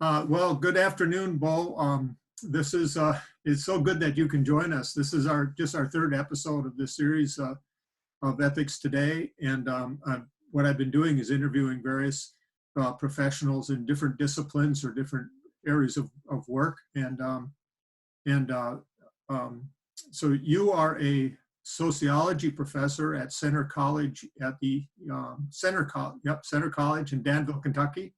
Well, good afternoon, Bo. This is it's so good that you can join us. This is our third episode of this series of Ethics Today, and what I've been doing is interviewing various professionals in different disciplines or different areas of work, and um, so you are a sociology professor at Center College at the Center College in Danville, Kentucky.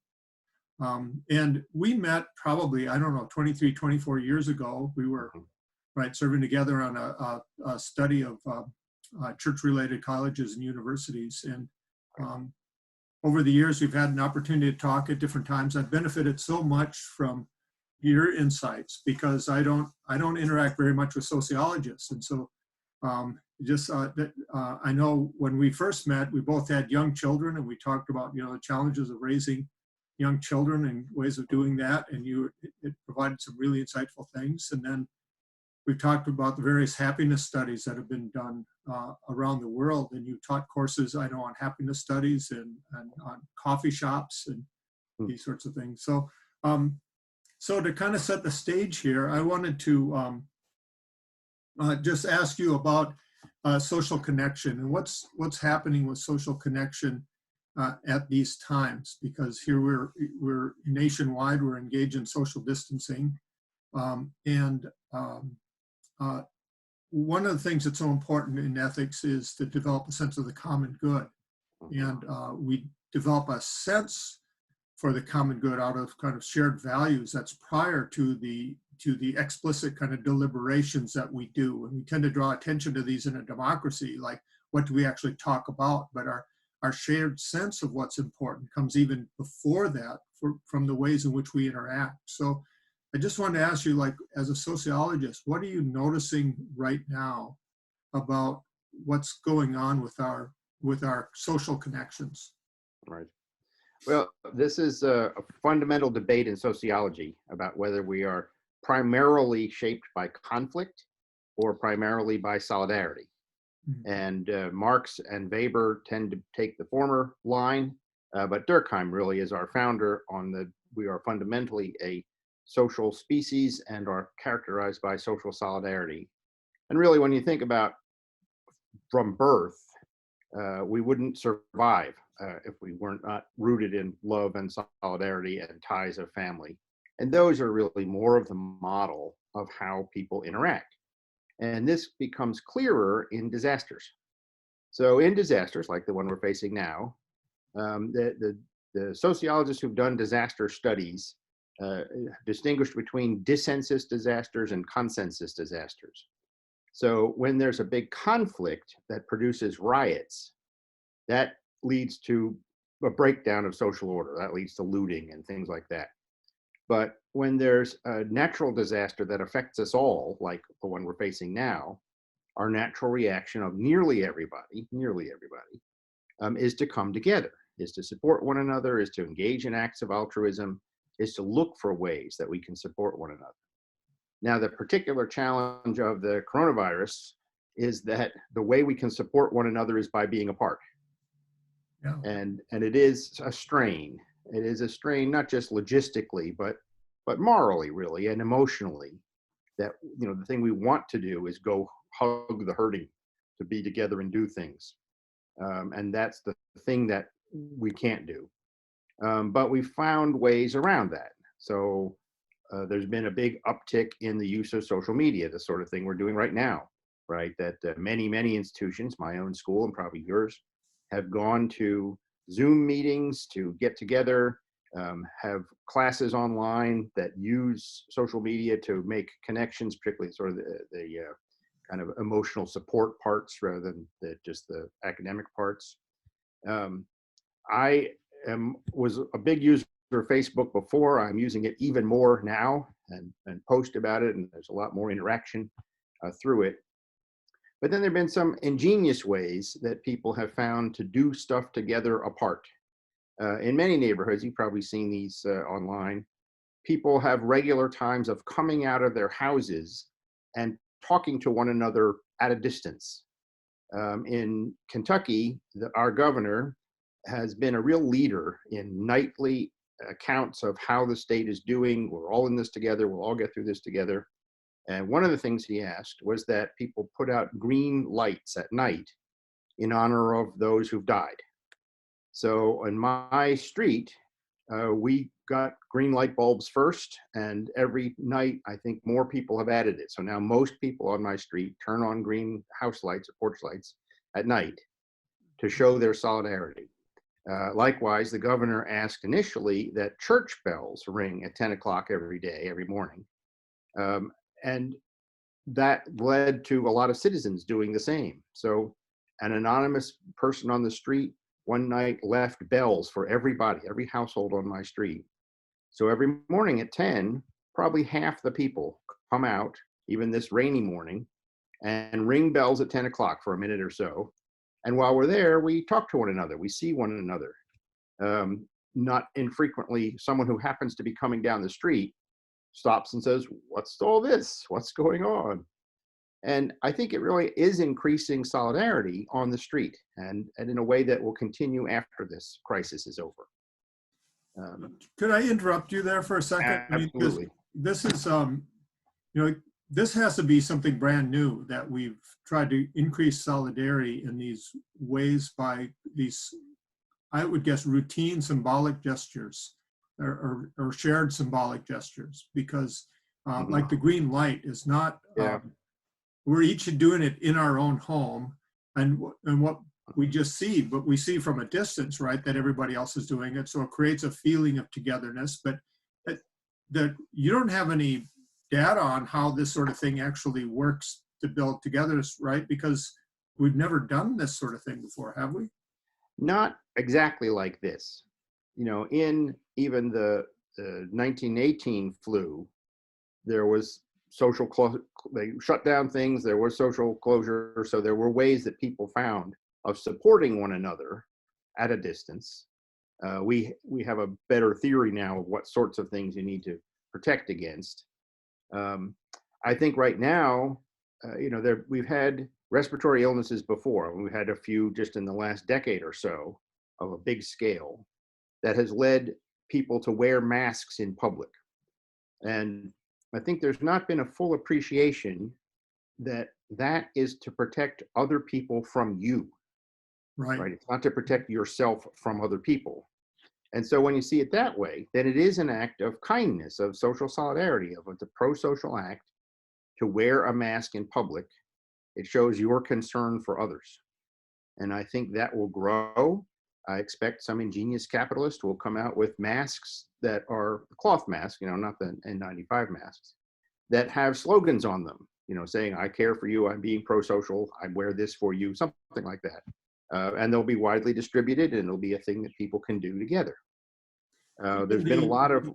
And we met probably, I don't know, 23, 24 years ago. We were Mhm. right serving together on a study of church-related colleges and universities. And um, over the years, we've had an opportunity to talk at different times. I've benefited so much from your insights because I don't interact very much with sociologists, and so I know when we first met, we both had young children, and we talked about the challenges of raising young children and ways of doing that, and it provided some really insightful things. And then we've talked about the various happiness studies that have been done around the world, and you taught courses, I know, on happiness studies and on coffee shops and Hmm. these sorts of things. So to kind of set the stage here, I wanted to just ask you about social connection and what's happening with social connection at these times, because here we're nationwide, we're engaged in social distancing, and uh, one of the things that's so important in ethics is to develop a sense of the common good, Mhm. and we develop a sense for the common good out of kind of shared values that's prior to the explicit kind of deliberations that we do. And we tend to draw attention to these in a democracy, like what do we actually talk about? But our shared sense of what's important comes even before that from the ways in which we interact. So I just wanted to ask you, like, as a sociologist, what are you noticing right now about what's going on with our social connections? Right. Well, this is a fundamental debate in sociology about whether we are primarily shaped by conflict or primarily by solidarity. Mhm. And Marx and Weber tend to take the former line, but Durkheim really is our founder on the we are fundamentally a social species and are characterized by social solidarity. And really, when you think about from birth, we wouldn't survive if we weren't not rooted in love and solidarity and ties of family. And those are really more of the model of how people interact. And this becomes clearer in disasters. So, in disasters like the one we're facing now, the sociologists who've done disaster studies distinguished between dissensus disasters and consensus disasters. So, when there's a big conflict that produces riots, that leads to a breakdown of social order. That leads to looting and things like that. But when there's a natural disaster that affects us all, like the one we're facing now, our natural reaction of nearly everybody, is to come together, is to support one another, is to engage in acts of altruism, is to look for ways that we can support one another. Now, the particular challenge of the coronavirus is that the way we can support one another is by being apart. Yeah. And it is a strain. It is a strain not just logistically, but morally, really, and emotionally. That the thing we want to do is go hug the hurting, to be together and do things, and that's the thing that we can't do. But we found ways around that. So there's been a big uptick in the use of social media, the sort of thing we're doing right now, right? That many institutions, my own school and probably yours, have gone to Zoom meetings to get together, have classes online that use social media to make connections, particularly sort of the kind of emotional support parts rather than just the academic parts. Um, I was a big user of Facebook before. I'm using it even more now and post about it, and there's a lot more interaction through it. But then there have been some ingenious ways that people have found to do stuff together apart. In many neighborhoods, you've probably seen these online. People have regular times of coming out of their houses and talking to one another at a distance. In Kentucky, our governor has been a real leader in nightly accounts of how the state is doing. We're all in this together. We'll all get through this together. And one of the things he asked was that people put out green lights at night in honor of those who've died. So in my street, we got green light bulbs first, and every night I think more people have added it. So now most people on my street turn on green house lights or porch lights at night to show their solidarity. Likewise, the governor asked initially that church bells ring at 10 o'clock every day, every morning. And that led to a lot of citizens doing the same. So an anonymous person on the street one night left bells for everybody, every household on my street. So every morning at 10, probably half the people come out, even this rainy morning, and ring bells at 10 o'clock for a minute or so. And while we're there, we talk to one another, we see one another. Not infrequently, someone who happens to be coming down the street stops and says, "What's all this? What's going on?" And I think it really is increasing solidarity on the street, and in a way that will continue after this crisis is over. Could I interrupt you there for a second? Absolutely. This is, this has to be something brand new, that we've tried to increase solidarity in these ways by these, I would guess, routine symbolic gestures or shared symbolic gestures, because like the green light is not, we're each doing it in our own home, and what we just see, but we see from a distance, right, that everybody else is doing it. So it creates a feeling of togetherness, but that you don't have any data on how this sort of thing actually works to build togetherness, right? Because we've never done this sort of thing before, have we? Not exactly like this. In even the 1918 flu, there was they shut down things, there was social closure, so there were ways that people found of supporting one another at a distance. We have a better theory now of what sorts of things you need to protect against. I think right now, we've had respiratory illnesses before. We've had a few just in the last decade or so of a big scale that has led people to wear masks in public. And I think there's not been a full appreciation that that is to protect other people from you. Right? It's not to protect yourself from other people. And so when you see it that way, then it is an act of kindness, of social solidarity, of it's a pro-social act to wear a mask in public. It shows your concern for others. And I think that will grow. I expect some ingenious capitalist will come out with masks that are cloth masks, not the N95 masks, that have slogans on them, saying, "I care for you, I'm being pro-social, I wear this for you," something like that. And they'll be widely distributed, and it'll be a thing that people can do together. There's been a lot of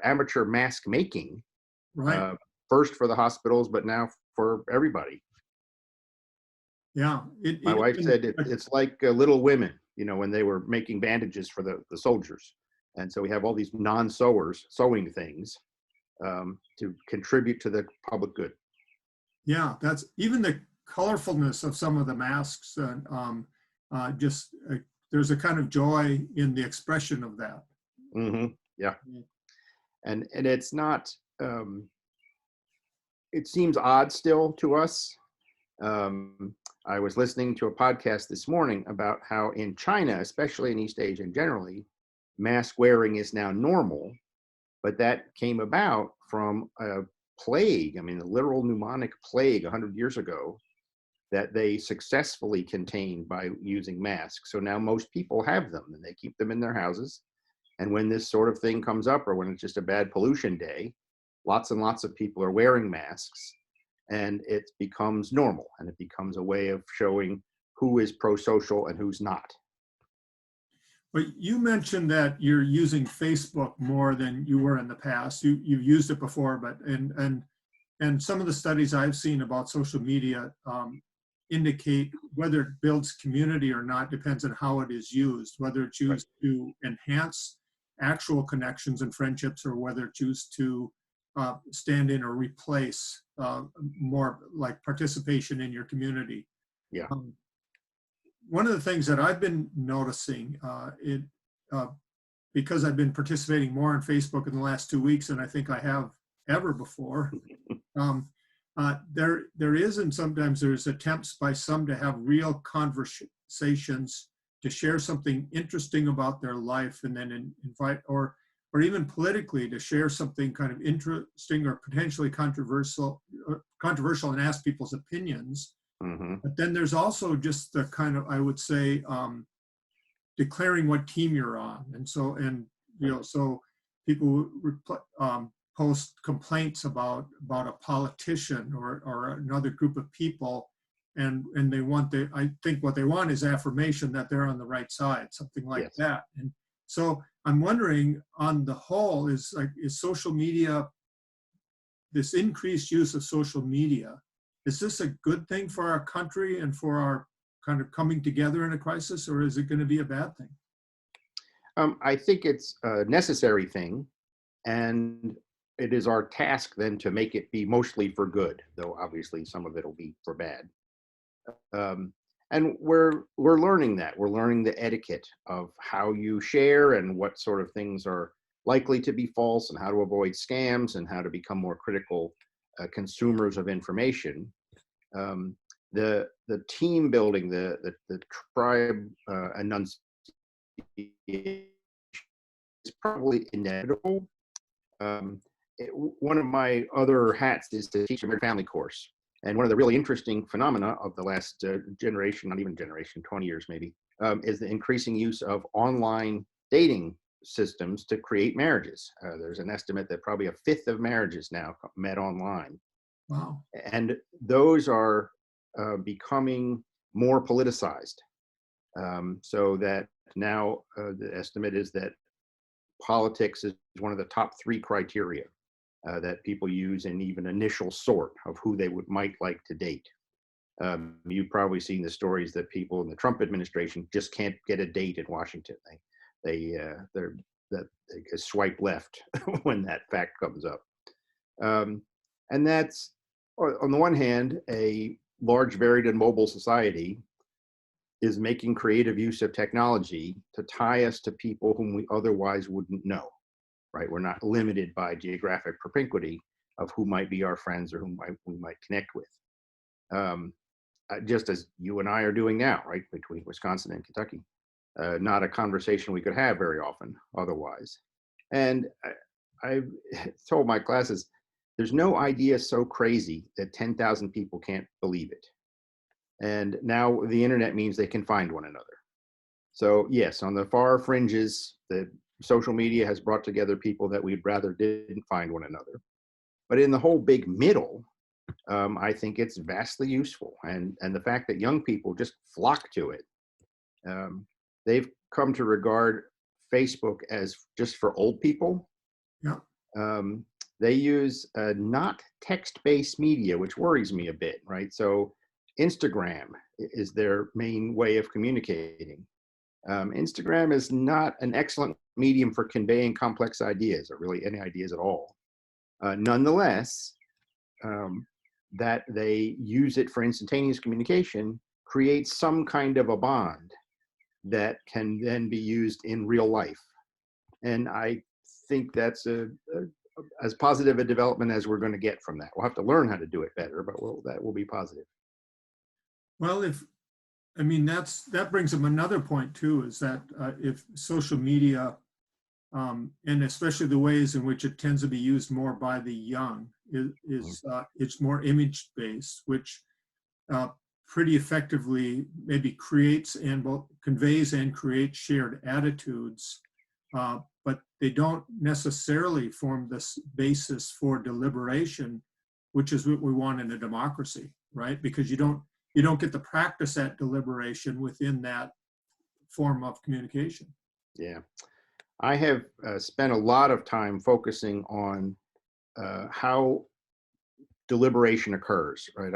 amateur mask making, right? First for the hospitals, but now for everybody. Yeah. My wife said it's like Little Women, when they were making bandages for the soldiers. And so we have all these non-sewers sewing things to contribute to the public good. Yeah, that's even the colorfulness of some of the masks, and there's a kind of joy in the expression of that. Mm-hmm. Yeah. And it's not, it seems odd still to us. I was listening to a podcast this morning about how in China, especially in East Asia generally, mask wearing is now normal, but that came about from a plague, the literal pneumonic plague 100 years ago, that they successfully contained by using masks. So now most people have them and they keep them in their houses. And when this sort of thing comes up, or when it's just a bad pollution day, lots and lots of people are wearing masks, and it becomes normal, and it becomes a way of showing who is pro-social and who's not. But you mentioned that you're using Facebook more than you were in the past. You've used it before, but and some of the studies I've seen about social media indicate whether it builds community or not depends on how it is used, whether it's used to enhance actual connections and friendships, or whether it's used to stand in or replace more like participation in your community. Yeah. One of the things that I've been noticing, because I've been participating more on Facebook in the last 2 weeks than I think I have ever before. There is, and sometimes there's attempts by some to have real conversations, to share something interesting about their life, and then invite, or even politically, to share something kind of interesting or potentially controversial, and ask people's opinions. Mm-hmm. But then there's also just the kind of, I would say, declaring what team you're on, and so people post complaints about a politician or another group of people, and they want I think what they want is affirmation that they're on the right side, something like Yes. that. And so I'm wondering, on the whole, is social media, this increased use of social media, is this a good thing for our country and for our kind of coming together in a crisis, or is it going to be a bad thing? I think it's a necessary thing, and it is our task then to make it be mostly for good, though obviously some of it will be for bad. And we're learning that. We're learning the etiquette of how you share and what sort of things are likely to be false, and how to avoid scams, and how to become more critical consumers of information. The team building, the tribe enunciation is probably inevitable. One of my other hats is to teach a married family course. And one of the really interesting phenomena of the last generation, not even generation, 20 years maybe, is the increasing use of online dating systems to create marriages. There's an estimate that probably a fifth of marriages now met online. Wow. And those are becoming more politicized. So that now the estimate is that politics is one of the top 3 criteria that people use in even initial sort of who they might like to date. You've probably seen the stories that people in the Trump administration just can't get a date in Washington. They swipe left when that fact comes up. And that's, on the one hand, a large, varied, and mobile society is making creative use of technology to tie us to people whom we otherwise wouldn't know, right? We're not limited by geographic propinquity of who might be our friends or whom we might connect with. Just as you and I are doing now, right, between Wisconsin and Kentucky. Not a conversation we could have very often otherwise. And I've told my classes, there's no idea so crazy that 10,000 people can't believe it. And now the internet means they can find one another. So yes, on the far fringes, the social media has brought together people that we'd rather didn't find one another. But in the whole big middle, I think it's vastly useful. And the fact that young people just flock to it, they've come to regard Facebook as just for old people. Yeah. They use not text-based media, which worries me a bit, right? So Instagram is their main way of communicating. Instagram is not an excellent medium for conveying complex ideas, or really any ideas at all. Nonetheless, that they use it for instantaneous communication creates some kind of a bond that can then be used in real life. And I think that's as positive a development as we're going to get from that. We'll have to learn how to do it better, but that will be positive. Well, that brings up another point too, is that if social media, and especially the ways in which it tends to be used more by the young, it's more image based, which pretty effectively maybe creates and both conveys and creates shared attitudes, but they don't necessarily form this basis for deliberation, which is what we want in a democracy, right? Because you don't get to practice that deliberation within that form of communication. Yeah, I have spent a lot of time focusing on how deliberation occurs, right?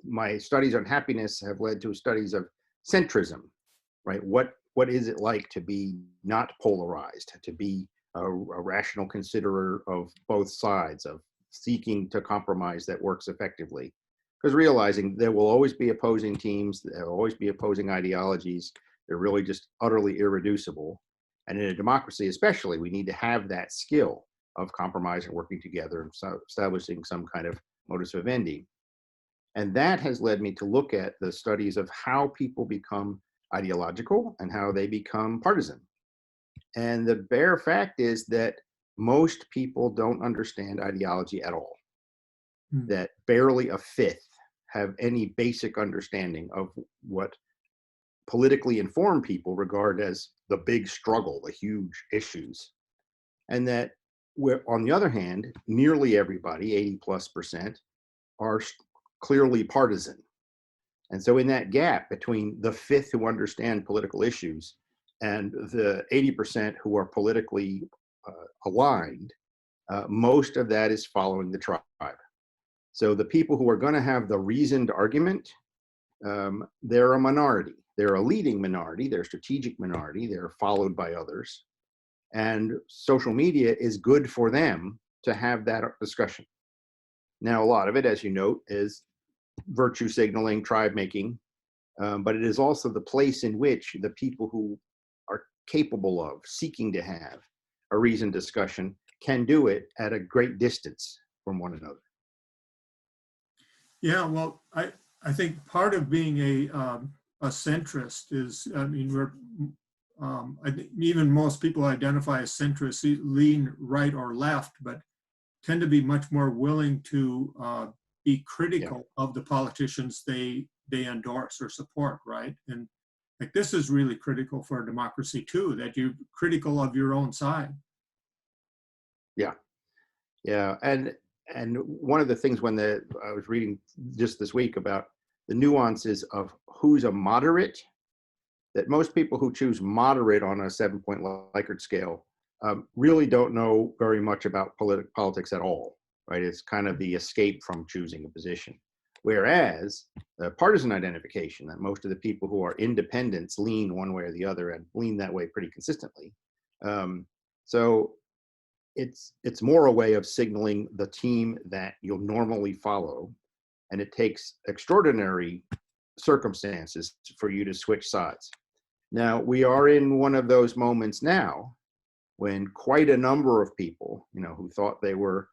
My studies on happiness have led to studies of centrism, right? What is it like to be not polarized, to be a rational considerer of both sides, of seeking to compromise that works effectively? Because realizing there will always be opposing teams, there will always be opposing ideologies, they're really just utterly irreducible. And in a democracy, especially, we need to have that skill of compromise and working together and establishing some kind of modus vivendi. And that has led me to look at the studies of how people become ideological and how they become partisan. And the bare fact is that most people don't understand ideology at all, Hmm. that barely a fifth have any basic understanding of what politically informed people regard as the big struggle, the huge issues. And that we're, on the other hand, nearly everybody, 80+%, are clearly partisan. And so in that gap between the fifth who understand political issues and the 80% who are politically aligned, most of that is following the tribe. So the people who are going to have the reasoned argument, they're a minority. They're a leading minority. They're a strategic minority. They're followed by others. And social media is good for them to have that discussion. Now, a lot of it, as you note, is virtue signaling, tribe making, but it is also the place in which the people who are capable of seeking to have a reasoned discussion can do it at a great distance from one another. Yeah, well, I think part of being a centrist is, I mean, I think even most people identify as centrists, lean right or left, but tend to be much more willing to be critical of the politicians they endorse or support, right? And like this is really critical for a democracy too, that you're critical of your own side. Yeah, yeah, and one of the things I was reading just this week about the nuances of who's a moderate, that most people who choose moderate on a 7-point Likert scale really don't know very much about politics at all, right? It's kind of the escape from choosing a position. Whereas the partisan identification, that most of the people who are independents lean one way or the other and lean that way pretty consistently. So it's more a way of signaling the team that you'll normally follow. And it takes extraordinary circumstances for you to switch sides. Now, we are in one of those moments now when quite a number of people, who thought they were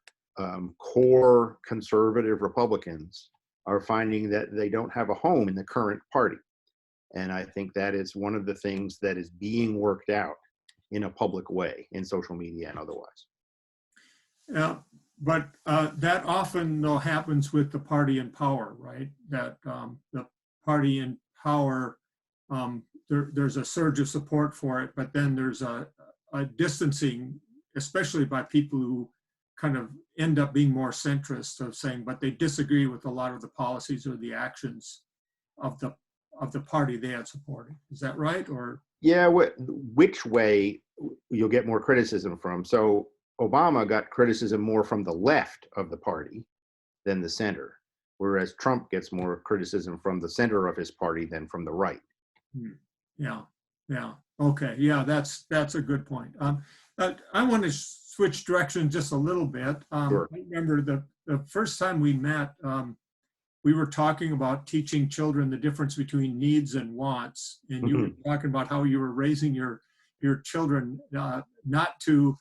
core conservative Republicans are finding that they don't have a home in the current party. And I think that is one of the things that is being worked out in a public way in social media and otherwise. Yeah, but that often though happens with the party in power, right? That the party in power, there's a surge of support for it, but then there's a distancing, especially by people who kind of end up being more centrist of saying, but they disagree with a lot of the policies or the actions of the party they had supported. Is that right? Or yeah, which way you'll get more criticism from? So Obama got criticism more from the left of the party than the center, whereas Trump gets more criticism from the center of his party than from the right. Yeah, yeah, okay, yeah, that's a good point. But I want to switch direction just a little bit. Sure. I remember the first time we met, we were talking about teaching children the difference between needs and wants, and you were talking about how you were raising your children not to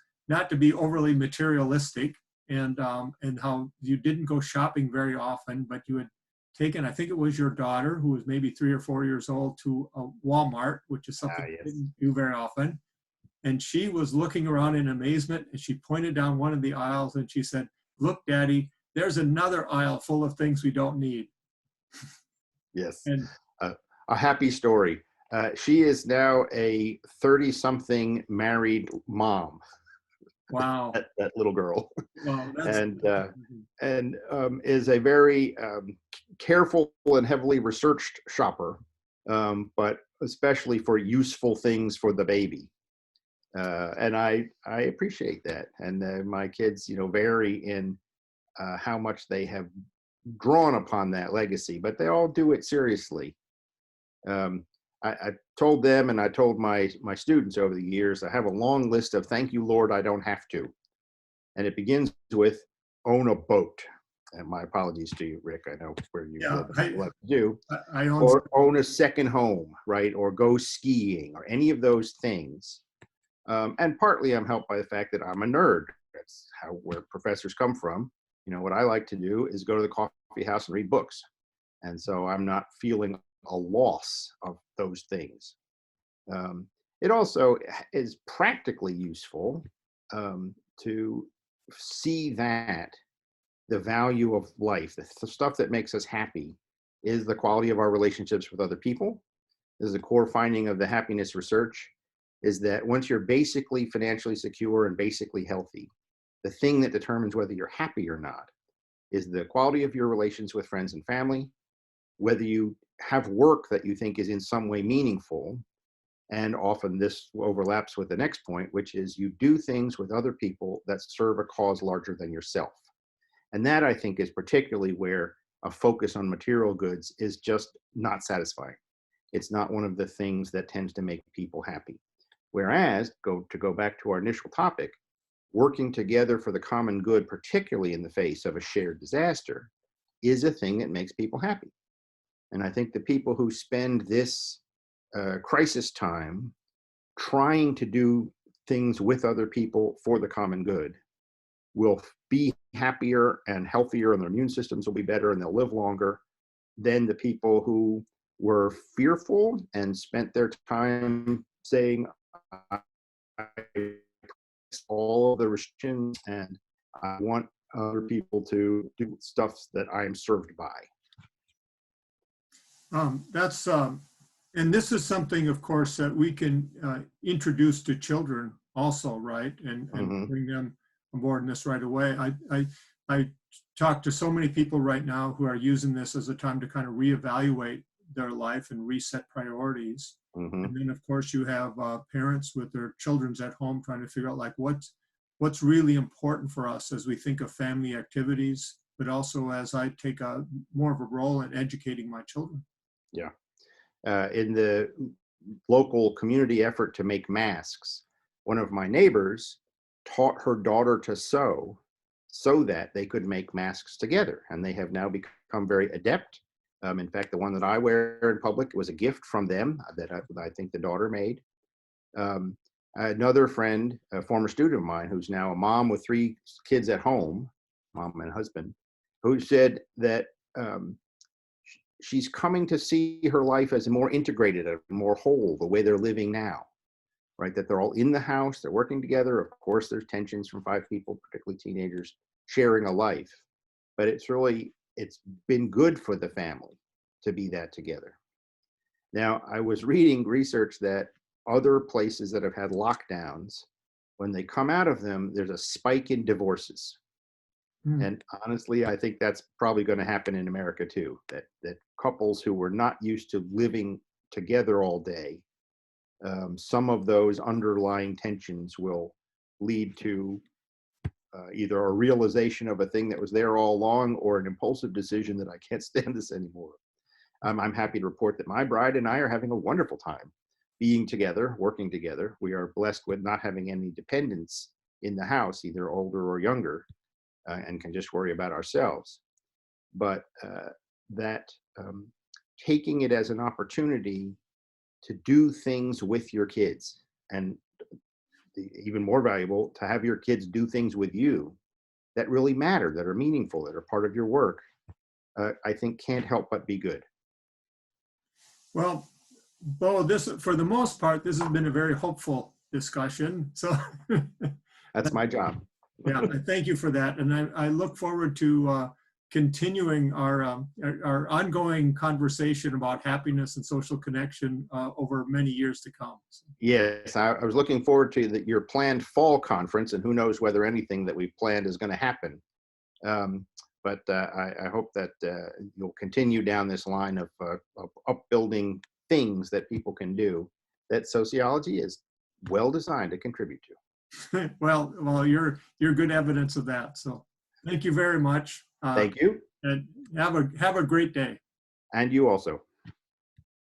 be overly materialistic, and how you didn't go shopping very often, but you had taken, I think it was your daughter, who was maybe 3 or 4 years old, to a Walmart, which is something you didn't do very often. And she was looking around in amazement, and she pointed down one of the aisles and she said, "Look, Daddy, there's another aisle full of things we don't need." Yes, And a happy story. She is now a 30-something married mom. wow. that little girl. Wow, and is a very careful and heavily researched shopper, but especially for useful things for the baby. And I appreciate that. And my kids, vary in how much they have drawn upon that legacy, but they all do it seriously. I told them, and I told my students over the years, I have a long list of "thank you, Lord, I don't have to." And it begins with own a boat. And my apologies to you, Rick. I know where you live and what to do. Or own a second home, right? Or go skiing, or any of those things. And partly I'm helped by the fact that I'm a nerd. That's where professors come from. You know, what I like to do is go to the coffee house and read books. And so I'm not feeling a loss of those things. It also is practically useful to see that the value of life, the stuff that makes us happy, is the quality of our relationships with other people. This is a core finding of the happiness research, is that once you're basically financially secure and basically healthy, the thing that determines whether you're happy or not is the quality of your relations with friends and family, whether you have work that you think is in some way meaningful. And often this overlaps with the next point, which is you do things with other people that serve a cause larger than yourself. And that, I think, is particularly where a focus on material goods is just not satisfying. It's not one of the things that tends to make people happy. Whereas, to go back to our initial topic, working together for the common good, particularly in the face of a shared disaster, is a thing that makes people happy. And I think the people who spend this crisis time trying to do things with other people for the common good will be happier and healthier, and their immune systems will be better and they'll live longer than the people who were fearful and spent their time saying, all of the restrictions and I want other people to do stuff that I am served by. And this is something, of course, that we can introduce to children also, right? And bring them on board in this right away. I talk to so many people right now who are using this as a time to kind of reevaluate their life and reset priorities. And then, of course, you have parents with their children's at home trying to figure out like what's really important for us as we think of family activities, but also as I take more of a role in educating my children. Yeah. In the local community effort to make masks, one of my neighbors taught her daughter to sew so that they could make masks together. And they have now become very adept. In fact, the one that I wear in public was a gift from them that I think the daughter made. Another friend, a former student of mine, who's now a mom with 3 kids at home, mom and husband, who said that she's coming to see her life as more integrated, more whole, the way they're living now, right? That they're all in the house, they're working together. Of course, there's tensions from 5 people, particularly teenagers, sharing a life. But it's been good for the family to be that together. Now, I was reading research that other places that have had lockdowns, when they come out of them, there's a spike in divorces. And honestly, I think that's probably going to happen in America too, that couples who were not used to living together all day, some of those underlying tensions will lead to either a realization of a thing that was there all along or an impulsive decision that I can't stand this anymore. I'm happy to report that my bride and I are having a wonderful time being together, working together. We are blessed with not having any dependents in the house, either older or younger, and can just worry about ourselves. But taking it as an opportunity to do things with your kids, and even more valuable, to have your kids do things with you that really matter, that are meaningful, that are part of your work, I think can't help but be good. Well, Bo, for the most part, this has been a very hopeful discussion. So that's my job. Yeah, I thank you for that. And I look forward to continuing our ongoing conversation about happiness and social connection over many years to come. Yes, I was looking forward to your planned fall conference, and who knows whether anything that we've planned is going to happen. But I hope that you'll continue down this line of upbuilding things that people can do that sociology is well designed to contribute to. Well, you're good evidence of that. So thank you very much. Thank you. And have a great day. And you also.